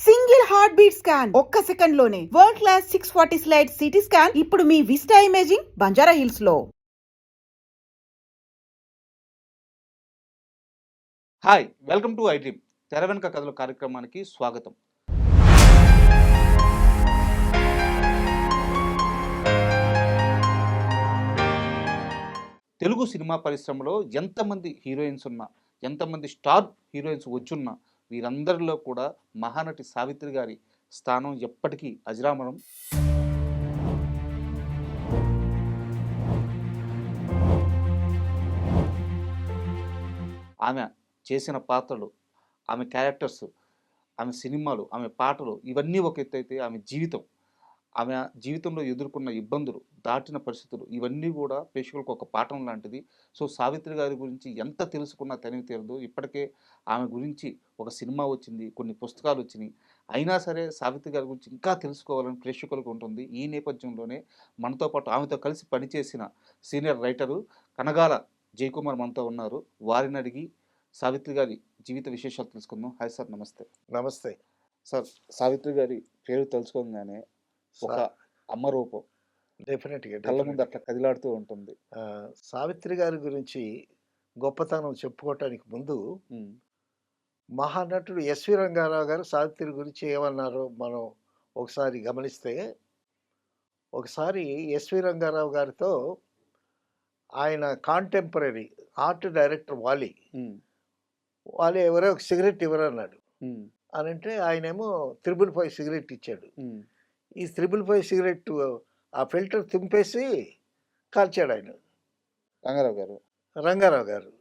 Single heart beat scan ఒక్క second లోనే world class 640 slide CT scan ఇప్పుడు మీ vista imaging Banjara hills లో. Hi, welcome to I dream తెర వెనుక కథల కార్యక్రమానికి స్వాగతం. తెలుగు సినిమా పరిశ్రమలో ఎంతమంది హీరోయిన్స్ ఉన్నా, ఎంతమంది స్టార్ హీరోయిన్స్ వచ్చున్నా, వీరందరిలో కూడా మహానటి సావిత్రి గారి స్థానం ఎప్పటికీ అజరామరం. ఆమె చేసిన పాత్రలు, ఆమె క్యారెక్టర్స్, ఆమె సినిమాలు, ఆమె పాటలు ఇవన్నీ ఒక ఎత్తు అయితే, ఆమె జీవితంలో ఎదుర్కొన్న ఇబ్బందులు, దాటిన పరిస్థితులు ఇవన్నీ కూడా ప్రేక్షకులకు ఒక పాఠం లాంటిది. సో సావిత్రి గారి గురించి ఎంత తెలుసుకున్నా తనివి తీరదు. ఇప్పటికే ఆమె గురించి ఒక సినిమా వచ్చింది, కొన్ని పుస్తకాలు వచ్చినాయి. అయినా సరే సావిత్రి గారి గురించి ఇంకా తెలుసుకోవాలని ప్రేక్షకులకు ఉంటుంది. ఈ నేపథ్యంలోనే మనతో పాటు ఆమెతో కలిసి పనిచేసిన సీనియర్ రైటరు కనగాల జయకుమార్ మనతో ఉన్నారు. వారిని అడిగి సావిత్రి గారి జీవిత విశేషాలు తెలుసుకుందాం. హాయ్ సార్, నమస్తే. నమస్తే సార్, సావిత్రి గారి పేరు తెలుసుకోగానే ఒక అమ్మ రూపం డెఫినెట్గా కళ్ళ ముందు అట్లా కదిలాడుతూ ఉంటుంది. సావిత్రి గారి గురించి గొప్పతనం చెప్పుకోవటానికి ముందు మహానటుడు ఎస్వి రంగారావు గారు సావిత్రి గురించి ఏమన్నారో మనం ఒకసారి గమనిస్తే, ఒకసారి ఎస్వి రంగారావు గారితో ఆయన కాంటెంపరీ ఆర్ట్ డైరెక్టర్ వాలి ఎవరో ఒక సిగరెట్ ఇవ్వరన్నాడు. అని అంటే ఆయనేమో 555 సిగరెట్ ఇచ్చాడు. ఈ 555 సిగరెట్ ఆ ఫిల్టర్ తుంపేసి కాల్చాడు ఆయన. రంగారావు గారు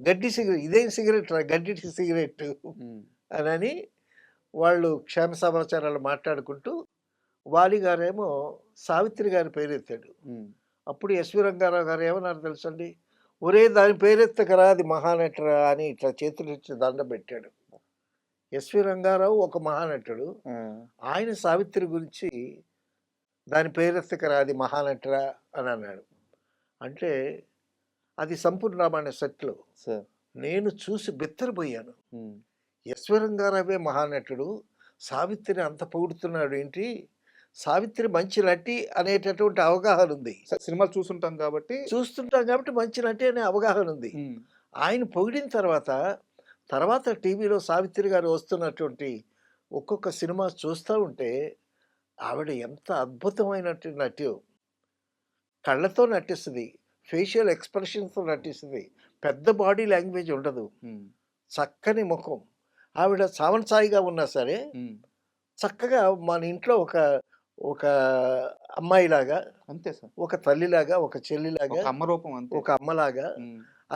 గడ్డి సిగరెట్, ఇదేం సిగరెట్ రా, గడ్డి సిగరెట్ అని వాళ్ళు క్షేమ సమాచారాలు మాట్లాడుకుంటూ వాలి గారేమో సావిత్రి గారి పేరెత్తాడు. అప్పుడు ఎస్వి రంగారావు గారు ఏమన్నారు తెలుసండి, ఒరే దాని పేరెత్తకరా, అది మహానటరా అని ఇట్లా చేతులు ఇచ్చి దండం పెట్టాడు. ఎస్వి రంగారావు ఒక మహానటుడు, ఆయన సావిత్రి గురించి దాని పేరెత్తకరా, అది మహానటరా అని అన్నాడు. అంటే అది సంపూర్ణమైన సెట్లో నేను చూసి బెత్తరపోయాను. ఎస్వి రంగారావే మహానటుడు, సావిత్రిని అంత పొగుడుతున్నాడు ఏంటి, సావిత్రి మంచి నటి అనేటటువంటి అవగాహన ఉంది. సినిమాలు చూస్తుంటాం కాబట్టి మంచి నటి అనే అవగాహన ఉంది. ఆయన పొగిడిన తర్వాత టీవీలో సావిత్రి గారు వస్తున్నటువంటి ఒక్కొక్క సినిమా చూస్తూ ఉంటే ఆవిడ ఎంత అద్భుతమైనట్టు నటి, కళ్ళతో నటిస్తుంది, ఫేషియల్ ఎక్స్ప్రెషన్స్తో నటిస్తుంది, పెద్ద బాడీ లాంగ్వేజ్ ఉండదు, చక్కని ముఖం. ఆవిడ సావన్ సాయిగా ఉన్నా సరే చక్కగా మన ఇంట్లో ఒక అమ్మాయిలాగా, అంతే సార్, ఒక తల్లిలాగా, ఒక చెల్లిలాగా, అమ్మ రూపం, ఒక అమ్మలాగా.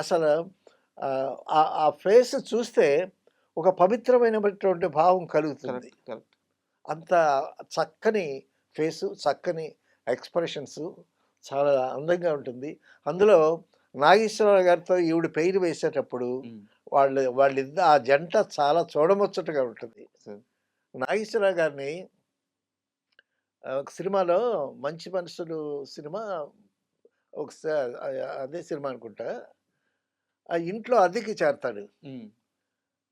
అసలు ఆ ఫేస్ చూస్తే ఒక పవిత్రమైనటువంటి భావం కలుగుతుంది. అంత చక్కని ఫేసు, చక్కని ఎక్స్ప్రెషన్స్, చాలా అందంగా ఉంటుంది. అందులో నాగేశ్వరరావు గారితో ఈవిడ పేరు వేసేటప్పుడు వాళ్ళిద్దరు ఆ జంట చాలా చూడముచ్చటగా ఉంటుంది. నాగేశ్వరరావు గారిని ఒక సినిమాలో మంచి మనుషులు సినిమా, ఒకసారి అదే సినిమా అనుకుంటా, ఆ ఇంట్లో అద్దెకి చేరతాడు,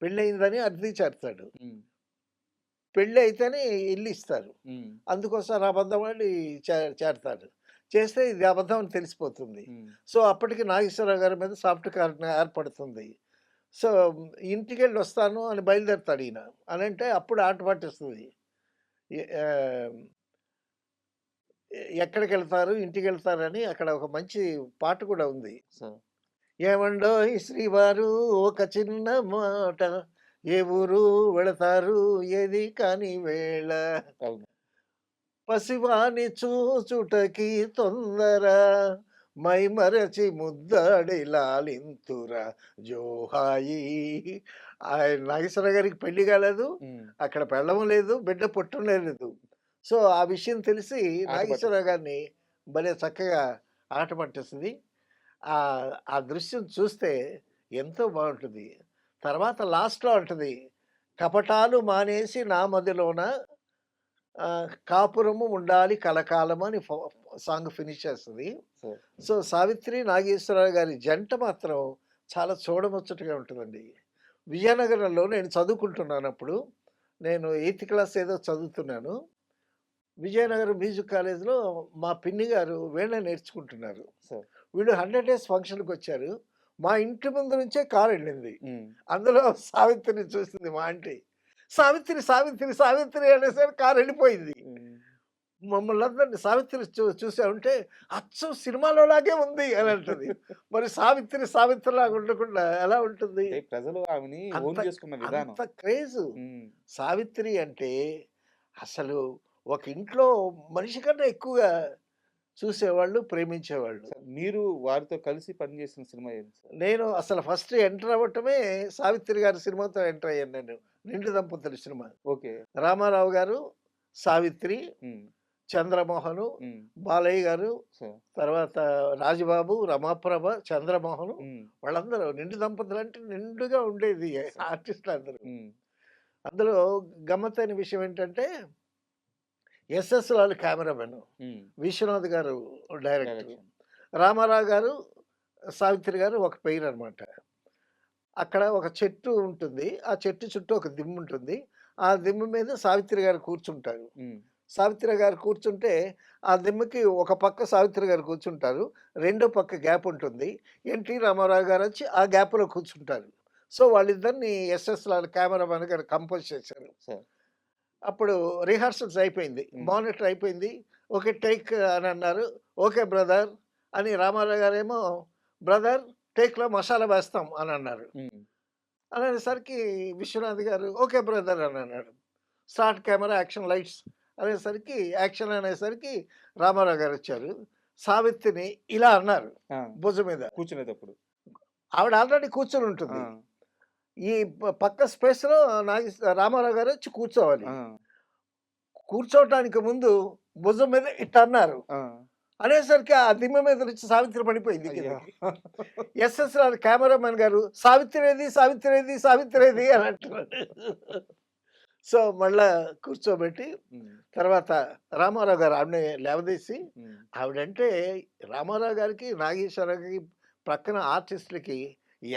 పెళ్ళయిందని అద్దెకి చేరతాడు, పెళ్ళి అయితేనే ఇల్లు ఇస్తారు, అందుకోసం అబద్ధం వాళ్ళు చేరతాడు. చేస్తే ఇది అబద్ధం అని తెలిసిపోతుంది. సో అప్పటికి నాగేశ్వరరావు గారి మీద సాఫ్ట్ కార్నర్ ఏర్పడుతుంది. సో ఇంటికి వెళ్ళి వస్తాను అని బయలుదేరుతాడు ఈయన. అని అంటే అప్పుడు ఆట పట్టిస్తుంది, ఎక్కడికి వెళ్తారు, ఇంటికి వెళ్తారని. అక్కడ ఒక మంచి పాట కూడా ఉంది. ఏమండో శ్రీవారు ఒక చిన్న మాట, ఏ ఊరు వెళతారు ఏది కాని వేళ, పసివాని చూచుటకి తొందర, మై మరచి ముద్దడి లాలింతురా జోహాయి. ఆయన నాగేశ్వర గారికి పెళ్లి కాలేదు, అక్కడ పెళ్ళం లేదు, బిడ్డ పుట్టం లేదు. సో ఆ విషయం తెలిసి నాగేశ్వరరావు గారిని భలే చక్కగా ఆట పట్టేస్తుంది. ఆ దృశ్యం చూస్తే ఎంతో బాగుంటుంది. తర్వాత లాస్ట్లో అంటుంది, కపటాలు మానేసి నా మదిలోన కాపురము ఉండాలి కలకాలం అని సాంగ్ ఫినిష్ చేస్తుంది. సో సావిత్రి నాగేశ్వరరావు గారి జంట మాత్రం చాలా చూడముచ్చటగా ఉంటుందండి. విజయనగరంలో నేను చదువుకుంటున్నానప్పుడు నేను 8థ్ క్లాస్ ఏదో చదువుతున్నాను. విజయనగరం మ్యూజిక్ కాలేజ్‌లో మా పిన్ని గారు వీణ నేర్చుకుంటున్నారు. సార్. వీళ్ళు 100 డేస్ ఫంక్షన్‌కొచ్చారు. మా ఇంటి ముందు నుంచే కారెళ్ళింది. హ్మ్. అందులో సావిత్రిని చూసింది మా ఆంటీ. సావిత్రి, సావిత్రి, సావిత్రి అనేసరికి కారెళ్ళిపోయింది. హ్మ్. మమ్మల్నందరిని సావిత్రి చూసావంటే అచ్చం సినిమాలోలాగే ఉంది అని అంటది. మరి సావిత్రి సావిత్రిలాగా ఉండకుండా ఎలా ఉంటుంది? అంటే ప్రజలు ఆమెని ఓన్ అంత చేసుకున్న విధానం. అంత క్రేజు. హ్మ్. సావిత్రి అంటే అసలు ఒక ఇంట్లో మనిషి కన్నా ఎక్కువగా చూసేవాళ్ళు, ప్రేమించేవాళ్ళు. సార్ మీరు వారితో కలిసి పనిచేసిన సినిమా ఏది సార్? నేను అసలు ఫస్ట్ ఎంటర్ అవ్వటమే సావిత్రి గారి సినిమాతో ఎంటర్ అయ్యాను నేను. 'నిండు దంపతులు' సినిమా. ఓకే. రామారావు గారు, సావిత్రి, హ్మ్. చంద్రమోహను, హ్మ్. బాలయ్య గారు, సార్. తర్వాత రాజబాబు, రమాప్రభ, చంద్రమోహను హ్మ్. వాళ్ళందరూ నిండు దంపతులు అంటే నిండుగా ఉండేది ఆర్టిస్టులందరూ. హ్మ్. అందులో గమ్మత్తైన విషయం ఏంటంటే ఎస్ఎస్ లాల్ కెమెరామెన్, హ్మ్. విశ్వనాథ్ గారు డైరెక్టర్, డైరెక్షన్. రామారావు గారు, సావిత్రి గారు ఒక పెయిర్ అనమాట. అక్కడ ఒక చెట్టు ఉంటుంది. ఆ చెట్టు చుట్టూ ఒక దిమ్మ ఉంటుంది. ఆ దిమ్మ మీద సావిత్రి గారు కూర్చుంటారు. హ్మ్. సావిత్రి గారు కూర్చుంటే ఆ దిమ్మకి ఒక పక్క సావిత్రి గారు కూర్చుంటారు. రెండో పక్క గ్యాప్ ఉంటుంది. ఎన్టీ రామారావు గారు వచ్చి ఆ గ్యాప్‌లో కూర్చుంటారు. సో, వాళ్ళిద్దరిని ఎస్ఎస్ లాల్ కెమెరామెన్ గారు కంపోజ్ చేశారు. సార్. అప్పుడు రిహార్సల్స్ అయిపోయింది. హ్మ్. మానిటర్ అయిపోయింది. ఓకే. టేక్ అని అన్నారు. ఓకే బ్రదర్ అని రామారావు గారేమో బ్రదర్ టేక్‌లో మసాలా వేస్తాం అని అన్నారు. హ్మ్. అనేసరికి విశ్వనాథ్ గారు ఓకే బ్రదర్ అని అన్నాడు. స్టార్ట్ కెమెరా యాక్షన్ లైట్స్ అనేసరికి యాక్షన్ అనేసరికి రామారావు గారు వచ్చారు. సావిత్రిని ఇలా అన్నారు ఆ! భుజం మీద. కూర్చునేటప్పుడు. ఆవిడ ఆల్రెడీ కూర్చొని ఆ! ఉంటుంది. ఈ పక్క స్పేస్‌లో రామారావు గారు వచ్చి కూర్చోవాలి. ఆ! కూర్చోవటానికి ముందు భుజం మీద ఇట్ట అన్నారు. ఆ! అనేసరికి ఆ దిమ్మ మీద నుంచి సావిత్రి పడిపోయింది అయ్యో! కిందకి. ఎస్ఎస్ రావు కెమెరామెన్ గారు సావిత్రేది, సావిత్రేది, సావిత్రేది అని అంటున్నాడు. సో, మళ్ళా కూర్చోబెట్టి హ్మ్. తర్వాత రామారావు గారు ఆవిడని లేవదీసి హ్మ్. ఆవిడంటే రామారావు గారికి, నాగేశ్వరరావుకి ప్రక్కన ఆర్టిస్టులకి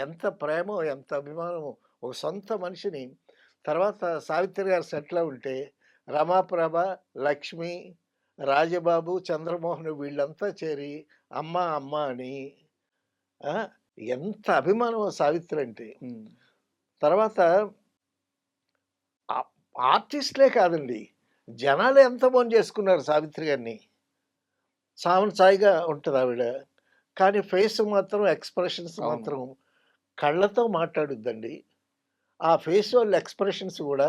ఎంత ప్రేమో, ఎంత అభిమానమో. ఒక సొంత మనిషిని తర్వాత సావిత్రి గారు సెట్‌లో ఉంటే రమాప్రభ, లక్ష్మి, రాజబాబు, చంద్రమోహన్ వీళ్ళంతా చేరి అమ్మ, అమ్మ అని ఆ! ఎంత అభిమానమో సావిత్రి అంటే. హ్మ్. తర్వాత ఆ ఆర్టిస్ట్‌లే కాదండి. జనాలు ఎంత చేసుకున్నారు సావిత్రి గారిని. సాయిగా ఉంటదావిడ. కానీ ఫేస్ మాత్రం ఎక్స్‌ప్రెషన్స్ అవును. మాత్రం కళ్ళతో మాట్లాడుద్దండి. ఆ ఫేషియల్ ఎక్స్‌ప్రెషన్స్ గూడా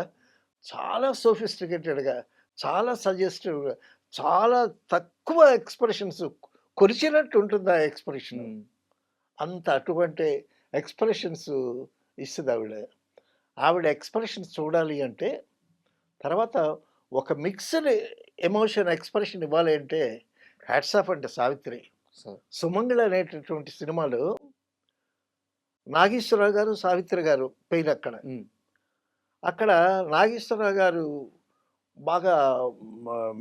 చాలా సోఫిస్టికేటెడ్‌గా, చాలా సజెస్టివ్‌గా, చాలా తక్కువ ఎక్స్‌ప్రెషన్స్ కొలిచినట్టు ఉంటుంది ఆ ఎక్స్‌ప్రెషను. హ్మ్. అంత అటువంటి ఎక్స్‌ప్రెషన్స్ ఇస్తదావిడ. ఆవిడ ఎక్స్‌ప్రెషన్స్ చూడాలి అంటే తర్వాత ఒక మిక్స్‌డ్ ఎమోషన్ ఎక్స్‌ప్రెషన్ ఇవ్వాలి అంటే హ్యాట్స్ ఆఫ్ అండి సావిత్రి. సార్. 'సుమంగళి' అనేటటువంటి సినిమాలో నాగేశ్వరరావు గారు, సావిత్రి గారు పెయిర్ అక్కడ. హ్మ్. అక్కడ నాగేశ్వరరావు గారు బాగా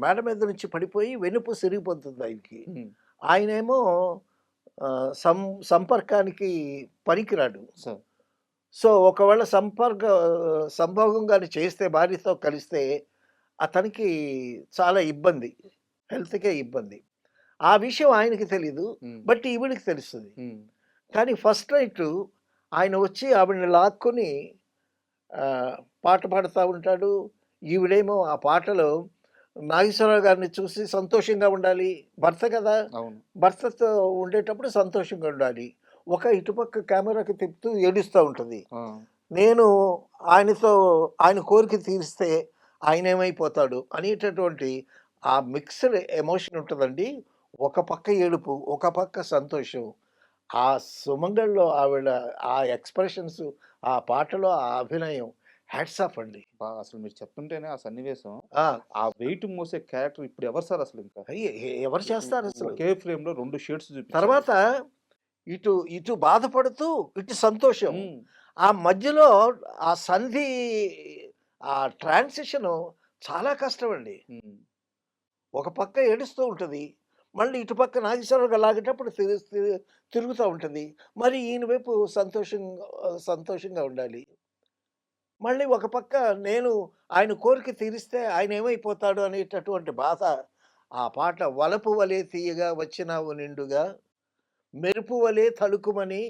మేడ మీద నుంచి పడిపోయి వెన్నుపూస ఇరిగిపోతుంది ఆయనకి. హ్మ్. ఆయనేమో సంపర్కానికి పనికిరాడు. సార్. సో, ఒకవేళ సంభోగం గాని చేస్తే భార్యతో కలిస్తే అతనికి చాలా ఇబ్బంది. హెల్త్‌కే ఇబ్బంది. ఆ విషయం ఆయనకి తెలీదు. హ్మ్. బట్ ఈవిడకి తెలుస్తది. హ్మ్. కానీ ఫస్ట్ నైటు ఆయన వచ్చి ఆవిడని లాక్కొని ఆహ్, పాట పాడుతా ఉంటాడు. ఈవిడేమో ఆ పాటలో నాగేశ్వరరావు గారిని చూసి సంతోషంగా ఉండాలి. భర్త కదా! అవును. భర్తతో ఉండేటప్పుడు సంతోషంగా ఉండాలి. ఇటుపక్క కెమెరాకి తిప్పుతూ ఏడుస్తా ఉంటది. ఆ! నేను ఆయనతో ఆయన కోరిక తీరిస్తే ఆయనేమైపోతాడు అనేటటువంటి ఆ మిక్స్డ్ ఎమోషన్ ఉంటదండి. ఒక పక్క ఏడుపు, ఒక పక్క సంతోషం. ఆ 'సుమంగళ్‌లో' ఆవిడ ఆ ఎక్స్‌ప్రెషన్స్, ఆ పాటలో ఆ అభినయం హ్యాట్స్ ఆఫ్ అండి. అసలు మీరు చెప్తుంటేనే ఆ సన్నివేశం, ఆ! ఆ వెయిట్ మోసే క్యారెక్టర్ ఇప్పుడు ఎవరు సార్ అసలింక? ఎవరు చేస్తారసలు? ఒకే ఫ్రేమ్‌లో 2 షేడ్స్ చూపించారు. తర్వాత ఇటు ఇటు బాధపడుతూ, ఇటు సంతోషం. హ్మ్. ఆ మధ్యలో ఆ సంధి ఆ ట్రాన్సిషను చాలా కష్టమండి. హ్మ్. ఒక పక్క ఏడుస్తూ ఉంటది. మళ్ళీ ఇటుపక్క నాగేశ్వరరావు లాగేటప్పుడు తిరుగుతా ఉంటది. మరి ఈయన వైపు సంతోషంగా ఉండాలి. మళ్ళీ ఒక పక్క నేను ఆయన కోరిక తీరిస్తే ఆయన ఏమైపోతాడు అనేటటువంటి బాధ. ఆ పాట వలపు వలె తీయగా వచ్చినావు నిండుగా, మెరుపు వలె తళుకుమని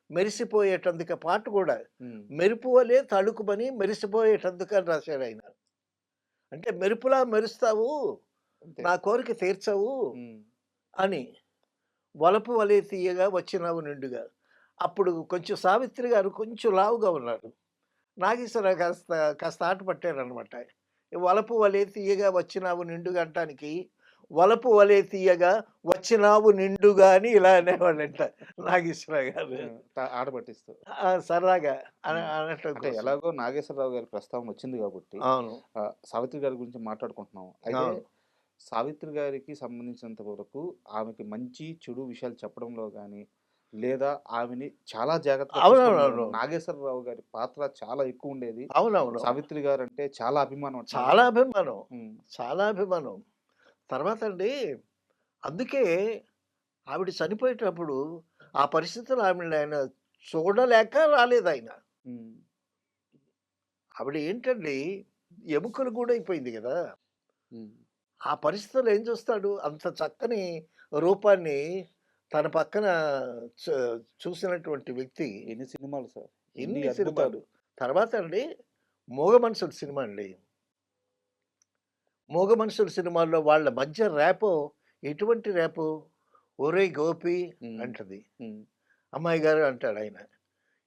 మెరిసిపోయేటందుకు పాట కూడా ఉమ్, మెరుపు వలె తళుకుమని మెరిసిపోయేటందుకు అని రాశాడాయన. అంటే మెరుపులా మెరుస్తావు, అంతే. నా కోరిక తీర్చవు ఉమ్, అని. వలపు వలె తీయగా వచ్చినావు నిండుగా. అప్పుడు కొంచెం సావిత్రి గారు కొంచెం లావుగా ఉన్నారు. నాగేశ్వరరావు కాస్త కాస్త ఆట పట్టారనమాట. వలపు వలె తీయగా వచ్చినావు నిండుగా అంటానికి, వలపు వలె తీయగా వచ్చినావు నిండుగా అని ఇలా అనేవాళ్ళంట నాగేశ్వరరావు గారు. ఆట పట్టిస్తూ. సరదాగా ఉమ్. అనటం అంటే కోసం. ఎలాగో నాగేశ్వరరావు గారి ప్రస్తావన వచ్చింది కాబట్టి అవును. సావిత్రి గారి గురించి మాట్లాడుకుంటున్నాం. అయితే అవును. సావిత్రి గారికి సంబంధించినంత వరకు ఆమెకి మంచి చెడు విషయాలు చెప్పడంలో కానీ లేదా ఆమెని చాలా జాగ్రత్తగా చూసుకోవడంలో అవునవునవును. నాగేశ్వరరావు గారి పాత్ర చాలా ఎక్కువ ఉండేది. అవునవును. సావిత్రి గారు అంటే చాలా అభిమానం అంటున్నారు. చాలా అభిమానం. ఉమ్, చాలా అభిమానం. తర్వాత అండి, అందుకే ఆవిడ చనిపోయేటప్పుడు ఆ పరిస్థితుల్లో ఆవిడని ఆయన చూడలేక రాలేదాయన. ఉమ్, ఆవిడ ఏంటండి, ఎముకలు గూడైపోయింది గదా! ఉమ్, ఆ పరిస్థితుల్లో ఏం చూస్తాడు? అంత చక్కని రూపాన్ని తన పక్కన చ చూసినటువంటి వ్యక్తి ఎన్ని సినిమాలు సార్, ఎన్ని ఎన్ని సినిమాలు. అద్భుతాలు. తర్వాత అండి, 'మూగ మనుషులు' సినిమా అండి. 'మూగ మనుషులు' సినిమాల్లో వాళ్ళ మధ్య ర్యాపో ఎటువంటి ర్యాపో? "ఒరేయ్ గోపి" ఉమ్, అంటది. ఉమ్, అమ్మాయి గారు అంటాడాయన.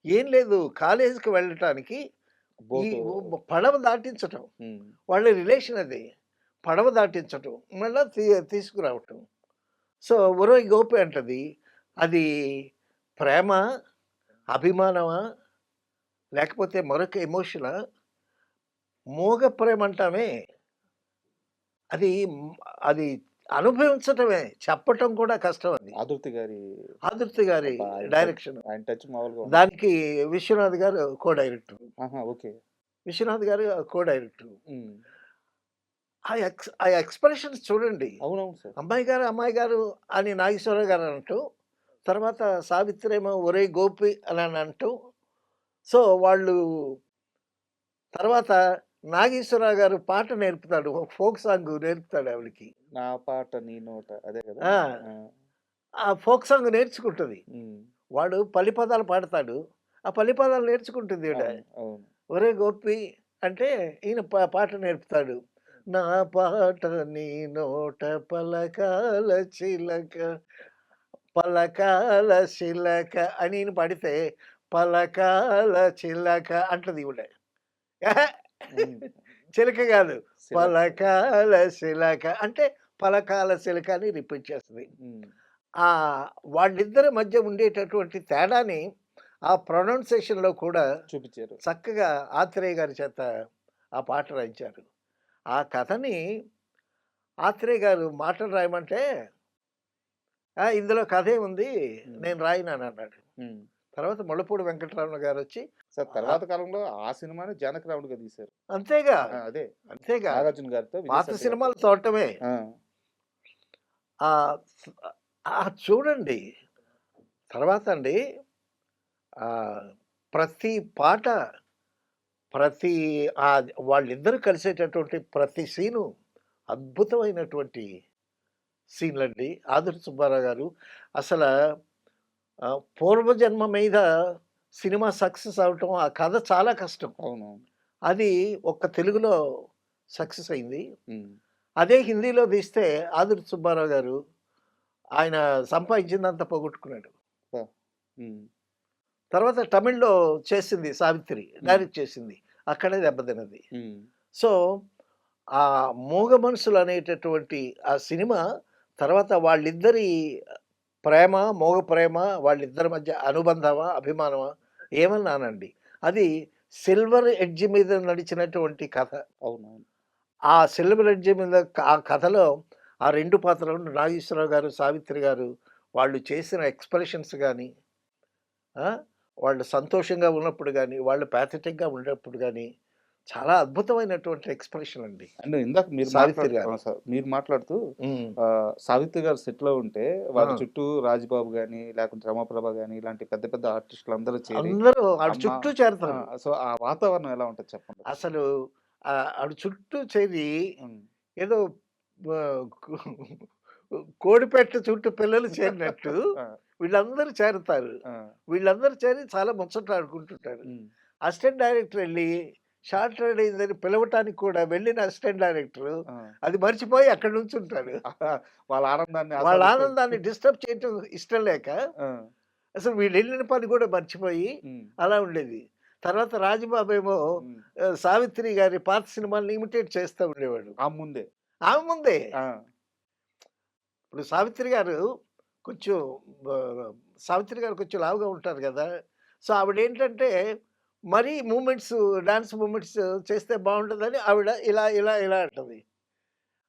ఏం లేదు, కాలేజీకి వెళ్ళటానికి ఈ బోటు. పడవ దాటించటం. ఉమ్, వాళ్ళ రిలేషన్ అది. పడవ దాటించటం. మళ్ళా తీసుకురావటం. సో, "ఒరేయ్ గోపి" అంటది. అది ప్రేమా? అభిమానమా? లేకపోతే మరొక ఎమోషనా? మూగ ప్రేమ అంటామే. అది అది అనుభవించటమే. చెప్పటం కూడా కష్టం అది. ఆదుర్తి గారి. ఆదుర్తి గారి అబ్బా, ఆయన టచ్, డైరెక్షన్. ఆయన టచ్ మామూలుగా ఉంది. దానికి విశ్వనాథ్ గారు కో డైరెక్టర్. ఆహా, ఓకే. విశ్వనాథ్ గారు కో డైరెక్టర్. ఉమ్, ఆ ఎక్స్‌ప్రెషన్స్ చూడండి. అవునవును సార్. అమ్మాయి గారు అని నాగేశ్వరరావు గారు అనటం. తర్వాత సావిత్రేమో ఒరేయ్ గోపి అని అంటూ. సో, వాళ్ళు తర్వాత నాగేశ్వరరావు గారు పాట నేర్పుతాడు. ఒక ఫోక్ సాంగ్ నేర్పుతాడు ఆవిడకి. నా పాట నీ నోట అదే కదా. ఆ! ఆ, ఆ ఫోక్ సాంగ్ నేర్చుకుంటది. ఉమ్, వాడు పల్లి పదాలు పాడతాడు. ఆ పల్లి పదాలు నేర్చుకుంటుంది ఈవిడ. అవును, అవును. ఒరేయ్ గోపి అంటే ఈయన పాట నేర్పుతాడు. నా పాట నీ నోట పలకాల చిలక, పలకాల చిలక అని ఈయన పాడితే పలకాల చిలక అంటది ఈవిడ. ఎహె! ఉమ్, చిలక కాదు. శిలక. పలకాల చిలక అంటే పలకాల చిలక అని రిపీట్ చేస్తది. ఉమ్, వాళ్ళిద్దరి మధ్య ఉండేటటువంటి తేడాని ఆ ప్రొనౌన్సియేషన్‌లో కూడా చూపించారు. చక్కగా ఆత్రేయ గారి చేత ఆ పాట రాయించారు. ఆ కథని ఆత్రేయ గారు మాటలు రాయమంటే, ఇందులో కథేముంది, ఉమ్, నేను రాయననన్నాడు. ఉమ్. తర్వాత ముళ్ళపూడి వెంకటరమణ గారొచ్చి సార్ తర్వాత కాలంలో ఆ సినిమాని జానకిరాముడుగా తీశారు. అంతేగా, అదే అంతేగా. నాగార్జున గారితో పాత విజయశాంతి గారితో. సినిమాలు చూడటమే. ఆ, ఆహ్, చూడండి. తర్వాత అండి, ఆహ్, ప్రతి పాట, ప్రతి వాళ్ళిద్దరూ కలిసేటటువంటి ప్రతి సీను అద్భుతమైనటువంటి సీన్‌లండి. ఆదుర్తి సుబ్బారావు గారు అసల పూర్వజన్మ మీద సినిమా సక్సెస్ అవ్వటం, ఆ కథ చాలా కష్టం. అవునవును. అది ఒక్క తెలుగులో సక్సెస్ అయింది. ఉమ్, అదే హిందీలో తీస్తే ఆదుర్తి సుబ్బారావు గారు ఆయన సంపాదించిందంతా పోగొట్టుకున్నాడు. ఉమ్, తర్వాత తమిళ్‌లో చేసింది సావిత్రి. డైరెక్ట్ చేసింది. అక్కడే దెబ్బతిన్నది. ఉమ్, సో, ఆ 'మూగ మనసులు' అనేటటువంటి ఆ సినిమా తర్వాత వాళ్ళిద్దరి ప్రేమ, మూగ ప్రేమ, వాళ్ళిద్దరి మధ్య అనుబంధమా, అభిమానమా ఏమన్నా అనండి. అది సిల్వర్ ఎడ్జ్ మీద నడిచినటువంటి కథ. అవునవును. ఆ సిల్వర్ ఎడ్జ్ మీద ఆ కథలో ఆ 2 పాత్రలు నాగేశ్వరరావు గారు, సావిత్రి గారు వాళ్ళు చేసిన ఎక్స్‌ప్రెషన్స్ గాని, ఆ! వాళ్ళు సంతోషంగా ఉన్నప్పుడు గాని, వాళ్ళు పాథెటిక్‌గా ఉన్నప్పుడు గాని చాలా అద్భుతమైనటువంటి ఎక్స్‌ప్రెషన్ అండి. అండ్ ఇందాక మీరు సావిత్రి గారు. మీరు మాట్లాడుతూ హ్మ్. సావిత్రి గారు సెట్‌లో ఉంటే ఆ! వారి చుట్టూ రాజ్‌బాబు గాని, లేకుంటే రమాప్రభ గాని ఇలాంటి పెద్ద పెద్ద ఆర్టిస్టులు అందరూ చేరి అందరూ ఆవిడ అమ్మ చుట్టూ చేరతారు. సో, ఆ వాతావరణం ఎలా ఉంటది చెప్పండి? అసలు ఆవిడ చుట్టూ చేరి హ్మ్. ఏదో ఆహ్, కోడిపెట్ట చుట్టూ పిల్లలు చేరినట్టు ఆ! వీళ్ళందరూ చేరతారు. ఆ! వీళ్ళందరూ చేరి చాలా ముచ్చట్లాడుకుంటుంటారు. హ్మ్. అసిస్టెంట్ డైరెక్టర్ ఎళ్లి షార్ట్ రెడీ అయిందని పిలవటానికి కూడా వెళ్ళిన అసిస్టెంట్ డైరెక్టర్ ఆ! అది మర్చిపోయి అక్కడ నుంచుంటాడు. వాళ్ళ ఆనందాన్ని వాళ్ళ ఆస్వాదిస్తూ ఆనందాన్ని డిస్టర్బ్ చేయటం ఇష్టం లేక ఆ! అసలు వీళ్ళెళ్ళిన పని కూడా మర్చిపోయి హ్మ్. అలా ఉండేది. తర్వాత రాజబాబేమో హ్మ్. సావిత్రి గారి పాత సినిమాలని ఇమిటేట్ చేస్తా ఉండేవాడు. ఆ ముందే. ఆమె ముందే. ఆ! ఇప్పుడు సావిత్రి గారు కొంచెం ఆహ్, సావిత్రి గారు కొంచెం లావుగా ఉంటారు గదా! సో, ఆవిడేంటంటే మరీ మూవ్‌మెంట్స్ డాన్స్ మూవ్‌మెంట్స్ చేస్తే బావుంటదని ఆవిడ ఇలా, ఇలా, ఇలా అంటది.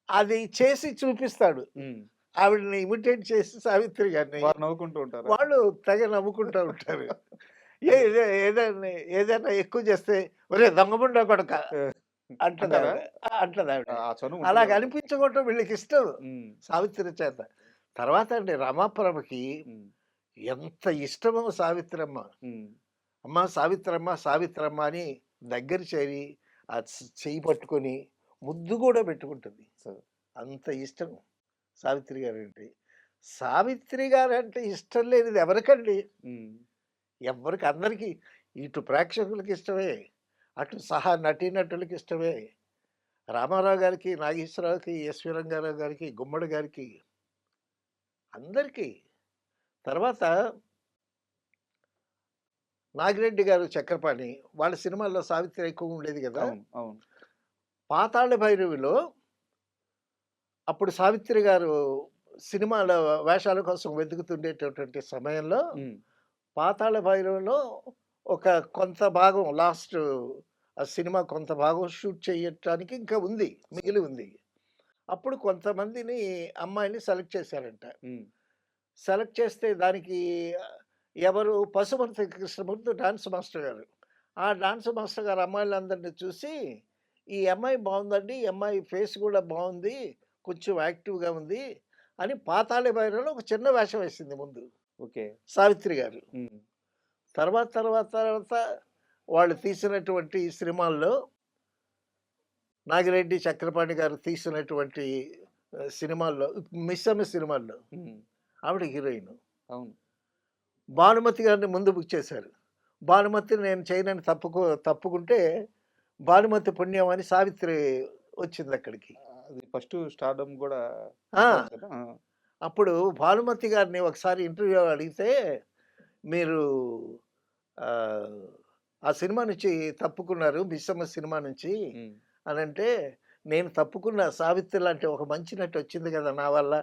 అది చేసి చూపిస్తాడు. హ్మ్. ఆవిడని ఇమిటేట్ చేసి సావిత్రి గారిని. వారు నవ్వుకుంటూ ఉంటారా? వాళ్ళు తెగ నవ్వుకుంటా ఉంటారు. ఏదైనా ఏదైనా ఎక్కువ చేస్తే "ఒరేయ్ దొంగముండా కొడకా" ఆ! అంటారా? అంటదావిడ. అంటదావిడ. ఆ చనువు ఉంటది అలాగ వాళ్ళకి. అనిపించగొట్టడం వీళ్ళకిష్టం హ్మ్. సావిత్రి చేత. తర్వాత అండి రమాప్రభకి హ్మ్. ఎంత ఇష్టమో సావిత్రమ్మ. హ్మ్. అమ్మ సావిత్రమ్మ, సావిత్రమ్మ అని దగ్గర చేరి ఆ చెయ్యి పట్టుకొని ముద్దు గూడా పెట్టుకుంటుంది. సో అంత ఇష్టం సావిత్రి గారంటే. సావిత్రి గారంటే ఇష్టం లేనిది ఎవరికండి? హ్మ్. ఎవ్వరికి అందరికి ఇటు ప్రేక్షకులకి ఇష్టమే. అటు సహా నటీనటులకి ఇష్టమే. రామారావు గారికి, నాగేశ్వరరావుకి, ఎస్‌వి రంగారావు గారికి, గుమ్మడి గారికి అందరికీ. తర్వాత నాగిరెడ్డి గారు, చక్రపాణి వాళ్ళ సినిమాల్లో సావిత్రి ఎక్కువ ఉండేది గదా! అవును. అవును. పాతాళ భైరవిలో అప్పుడు సావిత్రి గారు సినిమాల వేషాల కోసం వెతుకుతుండేటటువంటి సమయంలో హ్మ్. పాతాళ భైరవిలో ఒక కొంత భాగం లాస్ట్ ఆ సినిమా కొంత భాగం షూట్ చేయటానికి ఇంకా ఉంది. సరే. మిగిలి ఉంది. అప్పుడు కొంతమందిని అమ్మాయిని సెలెక్ట్ చేశారంట. హ్మ్. సెలెక్ట్ చేస్తే దానికి ఎవరు పశుపతి కృష్ణమూర్తి డాన్స్ మాస్టర్ గారు. ఆ డాన్స్ మాస్టర్ గారు అమ్మాయిలందరిని చూసి, "ఈ అమ్మాయి బావుందండి. ఈ అమ్మాయి ఫేస్ గూడా బావుంది. కొంచెం యాక్టివ్‌గా ఉంది" అని పాతాళ భైరవిలో ఒక చిన్న వేషం వేసింది ముందు ఓకే. సావిత్రి గారు. హ్మ్. తర్వాత వాళ్ళు తీసినటువంటి సినిమాల్లో నాగిరెడ్డి, చక్రపాణి గారు తీసినటువంటి సినిమాల్లో 'మిస్సమ్మ' సినిమాల్లో హ్మ్. ఆవిడ హీరోయిన్. అవును. భానుమతి గారిని ముందు బుక్ చేశారు. భానుమతి నేను చేయనని తప్పుకుంటే, భానుమతి పుణ్యం అని సావిత్రి వచ్చిందక్కడికి. అది ఫస్ట్ స్టార్డమ్ గూడా ఆ! సంపాదించారా? ఆ! అప్పుడు భానుమతి గారిని ఒకసారి ఇంటర్వ్యూలో అడిగితే, "మీరు ఆహ్, ఆ సినిమా నుంచి తప్పుకున్నారు. 'మిస్సమ్మ' సినిమా నుంచి" హ్మ్. అనంటే, "నేను తప్పుకున్న సావిత్రి లాంటి ఒక మంచి నటి వచ్చింది కదా! నా వల్ల"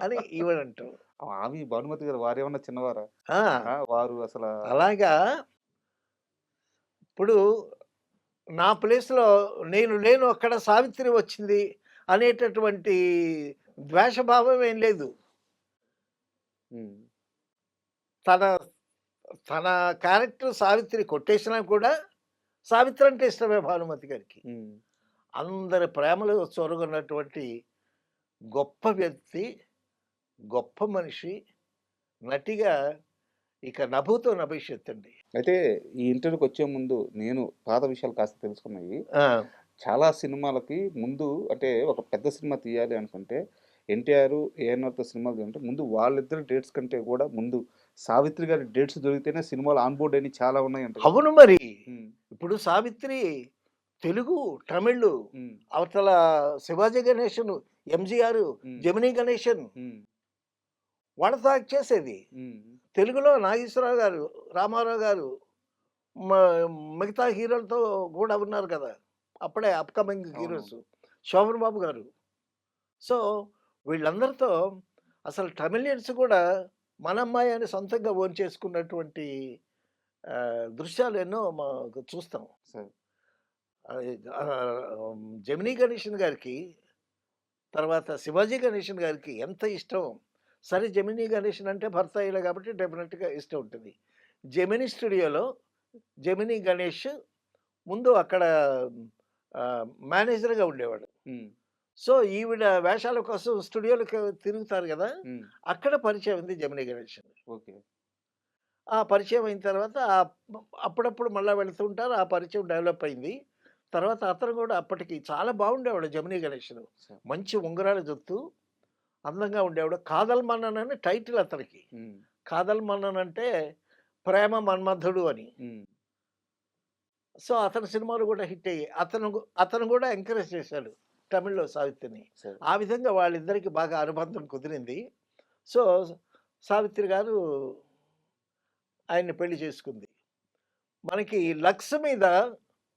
అని ఈవిడంటారు. ఆమె భానుమతి గారు వారేమన్నా చిన్నవారా? ఆ! ఆ! వారు అసల అలాగా ఇప్పుడు నా ప్లేస్‌లో నేను లేను అక్కడ సావిత్రి వచ్చింది అనేటటువంటి ద్వేషభావం ఏం లేదు. హ్మ్. తన తన క్యారెక్టర్ సావిత్రి కొట్టేసినా కూడా సావిత్రి అంటే ఇష్టమే భానుమతి గారికి. హ్మ్. అందరి ప్రేమలో చొరగొన్నటువంటి గొప్ప వ్యక్తి, గొప్ప మనిషి, నటిగా ఇక నభూతో నభవిష్యత్తండి. అయితే ఈ ఇంటర్వ్యూకొచ్చే ముందు నేను పాత విషయాలు కాస్త తెలుసుకున్నయి. ఆ! చాలా సినిమాలకి ముందు అంటే ఒక పెద్ద సినిమా తీయాలి అనుకుంటే 'ఎన్టీఆర్', ఏఎన్నార్‌తో సినిమాలు తీయాలంటే ముందు వాళ్ళిద్దరి డేట్స్ కంటే కూడా ముందు 'సావిత్రి' గారి డేట్స్ దొరికితేనే సినిమాలు ఆన్ బోర్డ్ అయినయి చాలా ఉన్నాయంట కదా! అవును మరి. హ్మ్. ఇప్పుడు సావిత్రి తెలుగు, తమిళు, హ్మ్. అవతల శివాజీ గణేషన్, ఎంజీఆర్, హ్మ్. జెమినీ గణేషన్ హ్మ్. వాళ్ళతో యాక్ట్ చేసేది. హ్మ్. తెలుగులో నాగేశ్వరరావు గారు, రామారావు గారు మ మిగతా హీరోలతో గూడా ఉన్నారు కదా! అప్పుడే అప్‌కమింగ్ అవునవును. హీరోస్. శోభన్ బాబు గారు. సో, వీళ్ళందరితో అసలు తమిళియన్స్ కూడా మన అమ్మాయి అని సొంతంగా ఓన్ చేసుకున్నటువంటి దృశ్యాలు ఎన్నో చూస్తాం. సరే. జెమినీ గణేషన్ గారికి, తర్వాత శివాజీ గణేషన్ గారికి ఎంత ఇష్టం. సరే జెమినీ గణేషన్ అంటే భర్త అయ్యలే కాబట్టి డెఫినెట్‌గా ఇష్టం ఉంటుంది. జెమినీ స్టూడియోలో జెమినీ గణేష్ ముందు అక్కడ మేనేజర్‌గా ఉండేవాడు. హ్మ్. సో, ఈవిడ వేషాల కోసం స్టూడియో‌లకి తిరుగుతారు గదా! హ్మ్. అక్కడ పరిచయం ఉంది జెమినీ గణేషన్. ఓకే. ఆ పరిచయం అయిన తర్వాత అప్పుడప్పుడు మళ్ళా వెళ్తూ ఉంటారు. ఆ పరిచయం డెవలప్ అయింది. తర్వాత అతను గూడా అప్పటికి చాలా బాగుండేవాడు జెమినీ గణేషన్. సో మంచి ఉంగరాల జుత్తు, అందంగా ఉండేవాడు. 'కాదల్ మన్నన్' అని టైటిల్ అతనికి. హ్మ్. 'కాదల్ మన్నన్' అంటే ప్రేమ మన్మధుడు అని. హ్మ్. సో, అతని సినిమాలు గూడా హిట్ అయ్యాయి. అతను గూడా ఎంకరేజ్ చేశాడు తమిళ్‌లో సావిత్రిని. సరే. ఆ విధంగా వాళ్ళిద్దరికీ బాగా అనుబంధం కుదిరింది. సో, సావిత్రి గారు ఆయన్ని పెళ్లి చేసుకుంది. మనకి లక్స్ మీద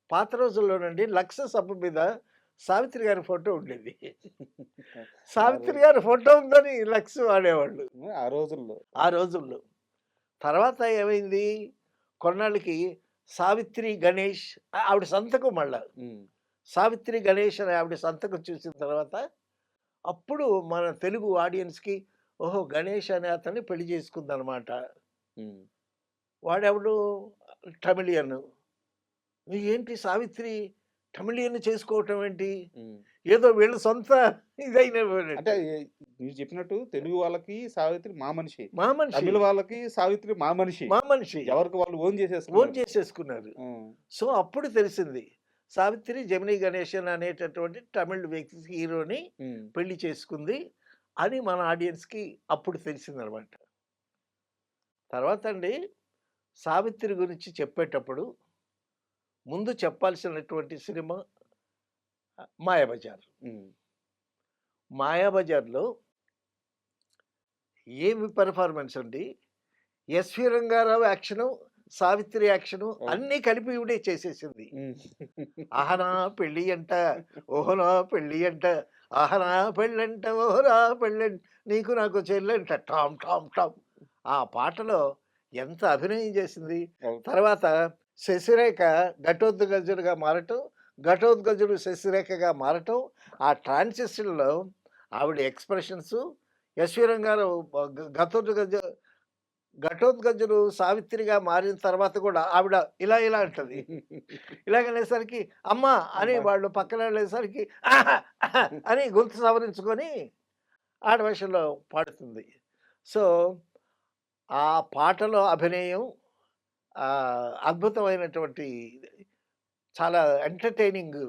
పాత రోజుల్లోనండి లక్స్ సబ్బు మీద సావిత్రి గారి ఫోటో ఉండేది. ఆ సావిత్రి రోజు గారి ఫోటో ఉందని లక్స్ వాడేవాళ్ళు ఆ రోజుల్లో. ఆ రోజుల్లో. తర్వాత ఏమైంది? కొన్నాళ్ళకి సావిత్రి గణేష్ ఆవిడ సంతకం మళ్ళా. హ్మ్. సావిత్రి గణేష్ అనే ఆవిడ సంతకం చూసిన తర్వాత అప్పుడు మన తెలుగు ఆడియన్స్‌కి ఓహో! గణేష్ అనే అతన్ని పెళ్లి చేసుకుందనమాట. హ్మ్. వాడెవడు? తమిళియన్. ఏంటి సావిత్రి తమిళియన్‌ని చేసుకోవటం ఏంటి? హ్మ్. ఏదో వీళ్ళ సొంత ఇదైన అంటే పోయినట్టు. మీరు చెప్పినట్టు తెలుగు వాళ్ళకి సావిత్రి మా మనిషి. మా మనిషి. తమిళ్ వాళ్ళకి సావిత్రి మా మనిషి. మా మనిషి. ఎవరికి వాళ్ళు ఓన్ ఓన్ చేసేసుకున్నారు. చేసేసుకున్నారు. హ్మ్. సో, అప్పుడు తెలిసింది. సావిత్రి జెమినీ గణేషన్ అనేటటువంటి తమిళ్ వ్యక్తి హీరోని హ్మ్. పెళ్లి చేసుకుంది అని మన ఆడియన్స్‌కి అప్పుడు తెలిసిందనమాట. తర్వాత అండి సావిత్రి గురించి చెప్పేటప్పుడు ముందు చెప్పాల్సినటువంటి సినిమా 'మాయాబజార్'. హ్మ్. 'మాయాబజార్‌లో' ఏమి పెర్ఫార్మన్స్ అండి. ఎస్‌వి రంగారావు యాక్షను, సావిత్రి యాక్షను అవును. అన్నీ కలిపి ఈవిడే చేసేసింది. హ్మ్. ఆహనా పెళ్ళి అంట, ఓహనా పెళ్ళి అంట, ఆహనా పెళ్ళంట, ఓహనా పెళ్ళంట, నీకు నాకు చెల్లంట టామ్ టామ్ టామ్. ఆ పాటలో ఎంత అభినయం చేసింది. అవును. తర్వాత శశిరేఖ ఘటోత్కచుడుగా మారటం, ఘటోత్కచుడు శశిరేఖగా మారటం, ఆ ట్రాన్సిషన్‌లో ఆవిడ ఎక్స్‌ప్రెషన్సు, ఎస్‌వి రంగారావు ఘటోత్కచుడు సావిత్రిగా మారిన తర్వాత కూడా ఆవిడ ఇలా ఇలా అంటది. ఇలాగనేసరికి అమ్మ అని అబ్బా! వాళ్ళు పక్కన వెళ్ళేసరికి ఆహా! ఆహా! అని గొంతు సవరించుకొని ఆడవేషంలో పాడుతుంది. సో, ఆ పాటలో అభినయం అద్భుతమైనటువంటి చాలా ఎంటర్‌టైనింగ్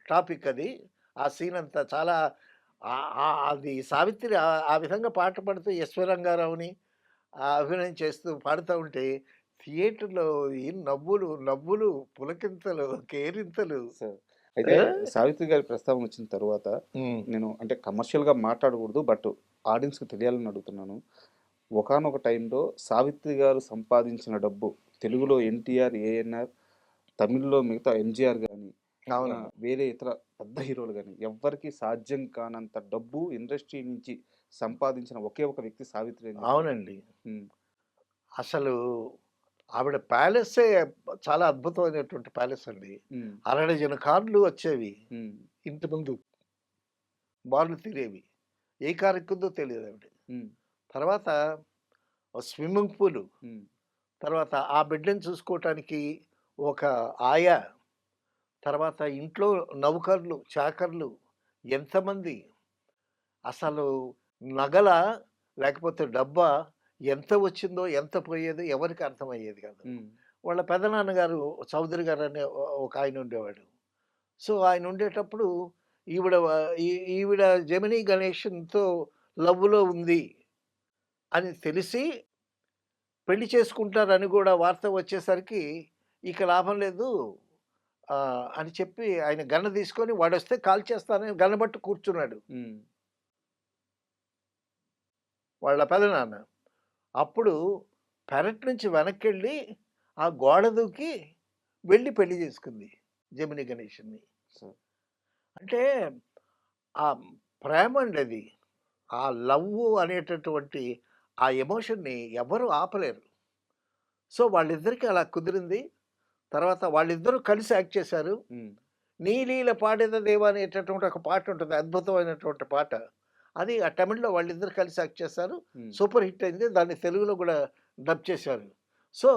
టాపిక్ అది. ఆ సీన్ అంతా చాలా అది సావిత్రి ఆ విధంగా పాట పాడుతూ ఎస్‌వి రంగారావుని అభినయం చేస్తూ పాడుతా ఉంటే థియేటర్‌లో ఏం నవ్వులు, నవ్వులు, పులకింతలు, కేరింతలు. సో, అయితే ఆ! సావిత్రి గారి ప్రస్తావన వచ్చిన తరువాత హ్మ్. నేను అంటే కమర్షియల్‌గా మాట్లాడకూడదు. బట్ ఆడియన్స్‌కి తెలియాలని అడుగుతున్నాను. ఒకానొక టైంలో సావిత్రి గారు సంపాదించిన డబ్బు తెలుగులో ఎన్టీఆర్, ఏఎన్నార్, తమిళ్‌లో మిగతా ఎంజీఆర్ గాని, అవును. వేరే ఇతర పెద్ద హీరోలు గాని ఎవ్వరికీ సాధ్యం కానంత డబ్బు ఇండస్ట్రీ నుంచి సంపాదించిన ఒకే ఒక వ్యక్తి సావిత్రి అని చెప్తాను. అవునండి. హ్మ్. అసలు ఆవిడ ప్యాలెస్సే చాలా అద్భుతమైనటువంటి ప్యాలెస్ అండి. హ్మ్. అరడజను కార్లు వచ్చేవి హ్మ్. ఇంటి ముందు. బారులు తీరేవి. ఏ కారు ఎక్కుద్దో తెలీదావిడ. హ్మ్. తర్వాత ఓ స్విమ్మింగ్ పూలు. హ్మ్. తర్వాత ఆ బిడ్డని చూసుకోవటానికి ఒక ఆయా. తర్వాత ఇంట్లో నౌకర్లు, చాకర్లు ఎంతమంది. అసలు నగలా? లేకపోతే డబ్బా? ఎంత వచ్చిందో, ఎంత పోయేదో ఎవరికీ అర్థమయ్యేది కాదు. హ్మ్. వాళ్ళ పెదనాన్నగారు చౌదరి గారనే ఒక ఆయన ఉండేవాడు. సో, ఆయన ఉండేటప్పుడు ఈవిడ వ ఈ ఈవిడ జెమినీ గణేషన్‌తో లవ్‌లో ఉంది అని తెలిసి పెళ్లి చేసుకుంటారని గూడా వార్త వచ్చేసరికి ఇక లాభం లేదు అని చెప్పి ఆయన గన్ తీసుకొని వాడొస్తే కాల్చేస్తానని గన్నబట్టి కూర్చున్నాడు హ్మ్. వాళ్ళ పెదనాన్న. అప్పుడు పెరట్ నుంచి వెనక్కెళ్ళి ఆ గోడ దూకి వెళ్లి పెళ్లి చేసుకుంది జెమినీ గణేషన్‌ని. సో అంటే ఆ ప్రేమండి అది. ఆ లవ్వు అనేటటువంటి ఆ ఎమోషన్‌ని ఎవ్వరు ఆపలేరు. సో, వాళ్ళిద్దరికీ అలా కుదిరింది. తర్వాత వాళ్ళిద్దరూ కలిసి యాక్ట్ చేశారు. హ్మ్. 'నీలీల పాడెద దేవ' అనేటటువంటి ఒక పాటుంటది. అద్భుతమైనటువంటి పాట. అది ఆ తమిళ్‌లో వాళ్ళిద్దరూ కలిసి యాక్ట్ చేశారు. హ్మ్. సూపర్ హిట్ అయింది. దాన్ని తెలుగులో గూడా డబ్ చేశారు. సో,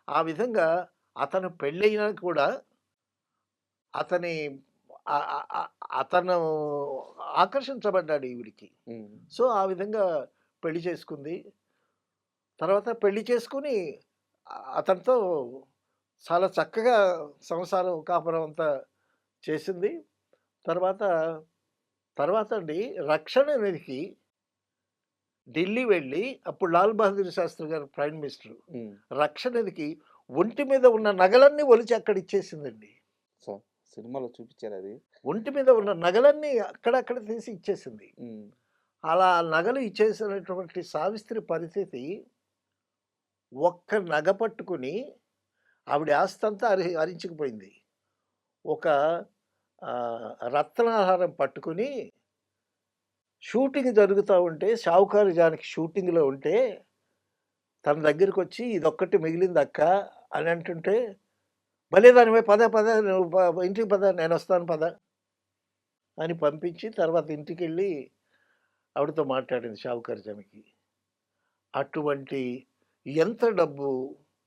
ఆ విధంగా అతను పెళ్ళయినా కూడా అతని ఆహ్, ఆహ్, ఆహ్, అతను ఆకర్షించబడ్డాడు ఈవిడికి. హ్మ్. సో, ఆ విధంగా పెళ్లి చేసుకుంది. తర్వాత పెళ్లి చేసుకొని అతనితో చాలా చక్కగా సంసారం, కాపురం అంతా చేసింది. తర్వాత, తర్వాత అండి రక్షణ నిధికి ఢిల్లీ వెళ్ళి అప్పుడు లాల్ బహదూర్ శాస్త్రి గారు ప్రైమ్ మినిస్టర్. హ్మ్. రక్షణ నిధికి ఒంటి మీద ఉన్న నగలన్నీ ఒలిచి అక్కడ ఇచ్చేసిందండి. సో, సినిమాలో చూపిచ్చారది. ఒంటి మీద ఉన్న నగలన్నీ అక్కడక్కడ తీసి ఇచ్చేసింది. హ్మ్. అలా నగలు ఇచ్చేసినటువంటి సావిత్రి పరిస్థితి ఒక్క నగ పట్టుకుని ఆవిడ ఆస్తంతా హరించుకుపోయింది. ఒక రత్నాహారం పట్టుకుని షూటింగ్ జరుగుతా ఉంటే 'షావుకారు జానకి' షూటింగ్‌లో ఉంటే తన దగ్గరికొచ్చి "ఇదొక్కటి మిగిలిందక్క" అని అంటుంటే, "భలే దానివే పద పద నువ్వు ఇంటికి పద నేనొస్తాను పద" అని పంపించి తర్వాత ఇంటికెళ్ళి ఆవిడతో మాట్లాడింది 'షావుకారు జానకి'. అటువంటి ఎంత డబ్బు,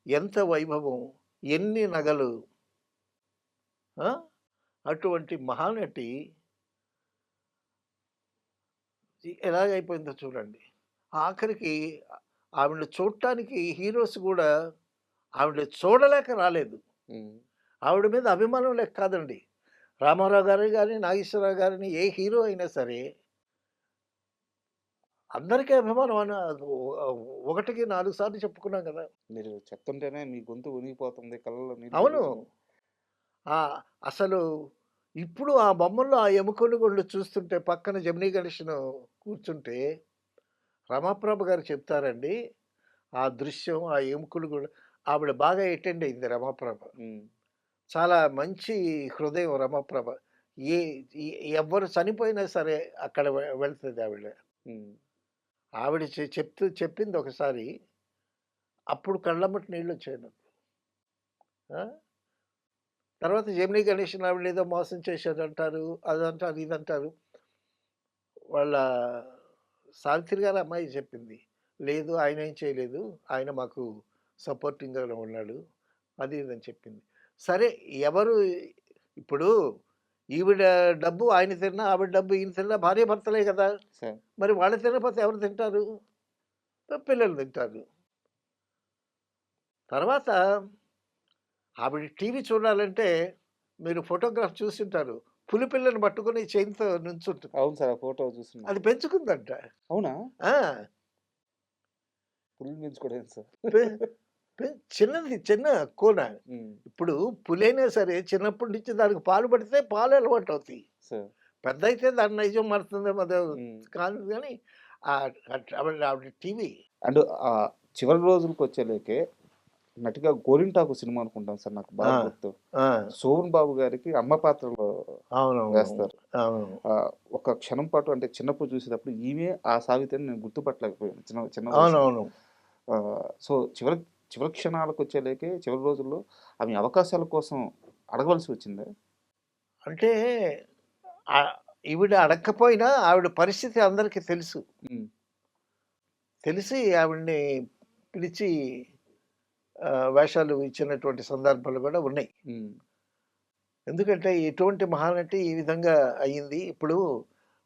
ఎంత వైభవం, ఎన్ని నగలు ఆ! అటువంటి మహానటి ఎలాగైపోయిందో చూడండి. ఆఖరికి ఆవిడని చూడటానికి హీరోస్ గూడా ఆవిడని చూడలేక రాలేదు. హ్మ్. ఆవిడ మీద అభిమానం లేక కాదండి. రామారావు గారిని గాని, నాగేశ్వరరావు గారిని ఏ హీరో అయినా సరే అందరికీ అభిమానం ఒకటికి 4 సార్లు చెప్పుకున్నాం గదా! మీరు చెప్తుంటేనే మీ గొంతు వణికిపోతుంది. కళ్ళలో నీళ్ళు అవును. తిరుగుతున్నాయి. ఆ! అసలు ఇప్పుడు ఆ బొమ్మల్లో ఆ ఎముకలు గుళ్ళు చూస్తుంటే పక్కన జమినీ గణేషన్ కూర్చుంటే రమాప్రభ గారు చెప్తారండి. ఆ దృశ్యం, ఆ ఎముకలు గూడా ఆవిడ బాగా అటెండ్ అయింది రమాప్రభ. హ్మ్. చాలా మంచి హృదయం రమాప్రభ. ఏ ఎ ఎవ్వరు చనిపోయినా సరే అక్కడ వెళ్తది ఆవిడ. హ్మ్. ఆవిడ చెప్పింది ఒకసారి. అప్పుడు కళ్ళమ్మట నీళ్ళొచ్చాయి నాకు. ఆ! తర్వాత జమినీ గణేషన్ ఆవిడనేదో మోసం చేశాడంటారు. అదంటారు, ఇదంటారు. వాళ్ళ సావిత్రి గారి అమ్మాయి చెప్పింది. లేదు ఆయనేం చేయలేదు. ఆయన మాకు సపోర్టింగ్‌గానే ఉన్నాడు. అది ఇది అని చెప్పింది. సరే ఎవరు ఇప్పుడు ఈవిడ డబ్బు ఆయన తిన్నా, ఆవిడ డబ్బు ఈయన తిన్నా భార్యాభర్తలే గదా! సరే. మరి వాళ్ళు తినకపోతే ఎవరు తింటారు? పిల్లలు తింటారు. తర్వాత ఆవిడ టీవీ చూడాలంటే మీరు ఫోటోగ్రాఫ్ చూసుంటారు. పులి పిల్లని పట్టుకొని చైన్‌తో నుంచుంటుంది. అవును సార్. ఆ ఫోటో చూస్తున్నా. అది పెంచుకుందంట. అవునా? ఆ! పులిని పెంచుకోవడం ఏంటి సార్? పె పె చిన్న కూన. హ్మ్. ఇప్పుడు పులైనా సరే చిన్నప్పటి నుంచి దానికి పాలు పడితే పాలు అలవాటవుతాయి. సార్. పెద్దయితే దాని నైజం మారుతుందేమో హ్మ్. కాదు గానీ ఆవిడ టీవీ. అండ్ చివరి రోజులకొచ్చేలేకే నటిగా 'గోరింటాకు' సినిమా అనుకుంటాను సార్ నాకు ఆ! బాగా గుర్తు. ఆ! శోభన్ బాబు గారికి అమ్మ పాత్రలో అవునవును. వేస్తారు. అవును. ఒక క్షణం పాటు అంటే చిన్నప్పుడు చూసేటప్పుడు ఈమె ఆ సావిత్రిని నేను గుర్తుపట్టలేకపోయాను చిన్న చిన్న వయసులో. అవునవును. సో, చివరి చివరి క్షణాలకొచ్చేలేకే చివరి రోజుల్లో ఆమె అవకాశాల కోసం అడగవలసి వచ్చిందా? అంటే ఆహ్, ఈవిడ అడక్కపోయినా ఆవిడ పరిస్థితి అందరికీ తెలుసు. హ్మ్. తెలిసి ఆవిడని పిలిచి వేషాలు ఇచ్చినటువంటి సందర్భాలు గూడా ఉన్నాయి. హ్మ్. ఎందుకంటే ఎటువంటి మహానటి ఈ విధంగా అయింది. ఇప్పుడు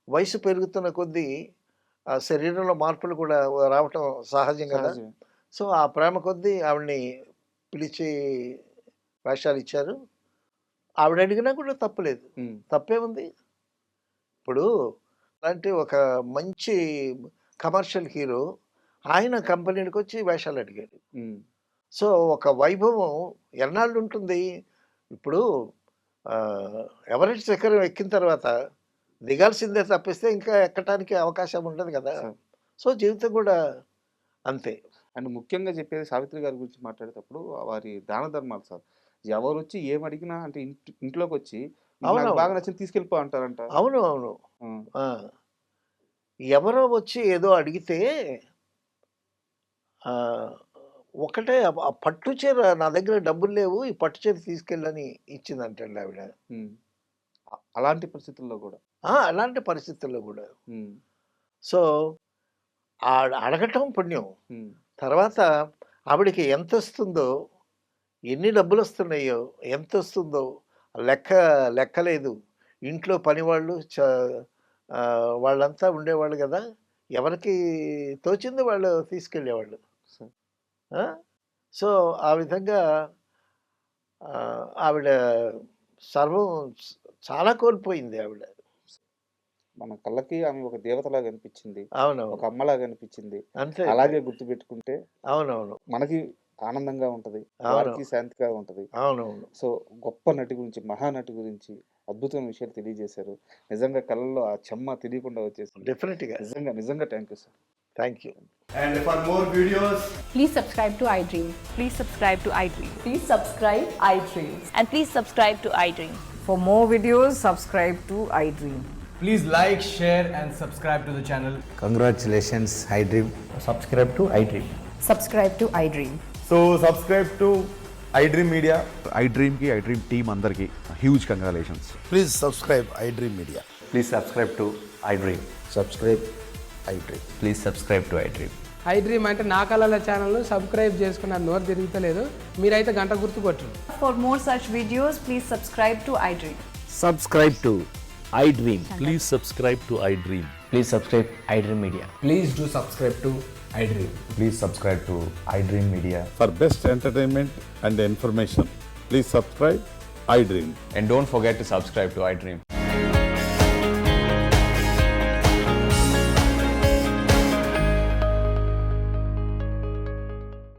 వయసు పెరుగుతున్న కొద్దీ ఆ శరీరంలో మార్పులు కూడా రావటం సహజం గదా! సహజమే. సో, ఆ ప్రేమ కొద్దీ ఆవిడని పిలిచి వేషాలిచ్చారు. ఆవిడ అడిగినా కూడా తప్పులేదు. హ్మ్. తప్పేముంది? ఇప్పుడు అలాంటి ఒక మంచి కమర్షియల్ హీరో ఆయన కంపెనీలకొచ్చి వేషాలడిగాడు. హ్మ్. సో, ఒక వైభవం ఎన్నాళ్ళుంటుంది? ఇప్పుడు ఎవరెస్ట్ శిఖరం ఎక్కిన తర్వాత దిగాల్సిందే తప్పిస్తే ఇంకా ఎక్కటానికి అవకాశం ఉండదు గదా! స సో, జీవితం గూడా అంతే. అండ్ ముఖ్యంగా చెప్పేది సావిత్రి గారి గురించి మాట్లాడేటప్పుడు వారి దాన ధర్మాలు సార్. ఎవరొచ్చి ఏమడిగినా అంటే ఇంట్లోకొచ్చి "ఇది నాకు అవునవును. బాగా నచ్చింది తీసుకెళ్ళిపో" అంటారంట. అవును. అవును. హ్మ్. ఆ! ఎవరో వచ్చి ఏదో అడిగితే ఆహ్, ఒకటే ఆ పట్టు చీర నా దగ్గర డబ్బులు లేవు. ఈ పట్టు చీర తీసుకెళ్ళని ఇచ్చిందంటండి ఆవిడ. హ్మ్. అలాంటి పరిస్థితుల్లో గూడా. అలాంటి పరిస్థితుల్లో గూడా. హ్మ్. సో, అడగటం పుణ్యం. హ్మ్. తర్వాత ఆవిడకి ఎంతొస్తుందో, ఎన్ని డబ్బులు వస్తున్నాయో, ఎంత వస్తుందో లెక్కలేదు. ఇంట్లో పనివాళ్ళు వాళ్ళంతా ఉండేవాళ్ళు కదా! ఎవరికి తోచింది వాళ్ళు తీసుకెళ్ళేవాళ్ళు. సరే. ఆ! సో, ఆ విధంగా ఆవిడ సర్వం చాలా కోల్పోయింది ఆవిడ. మన కళ్ళకి ఆమె ఒక దేవతలాగా అనిపించింది. ఒక అవునవును. అమ్మలాగా అనిపించింది. అంతే. అలాగే గుర్తుపెట్టుకుంటే అవునవును. మనకి ఆనందంగా ఉంటది. అవును. వారికి శాంతిగా ఉంటది. అవునవును. సో, గొప్ప నటి గురించి, మహానటి గురించి అద్భుతమైన విషయాలు తెలియజేశారు. నిజంగా కళ్ళల్లో ఆ చెమ్మ తెలియకుండా వచ్చేసింది. డెఫినెట్‌గా. నిజంగా thank you sir. Thank you. And for more videos, Please subscribe to iDream. Please subscribe to iDream. Please subscribe iDream. And please subscribe to iDream. For more videos, subscribe to iDream. please like, share, and subscribe to the channel. Congratulations, iDream. subscribe to iDream. Subscribe to iDream. So subscribe to iDream Media. iDream की iDream team अंदर की huge congratulations. Please subscribe iDream Media. Please subscribe to iDream. Subscribe iDream. Please subscribe to iDream. iDream అంటే నా కళల ఛానల్ను subscribe చేసుకున్నారు, నోరు తిరుగుతలేదు. మీరైతే గంట గుర్తు కొట్టండి. For more such videos, please subscribe to iDream. Subscribe to iDream. Please subscribe to iDream. Please subscribe iDream Media. Please do subscribe to iDream. Please subscribe to iDream Media. For best entertainment and information, please subscribe iDream. And don't forget to subscribe to iDream.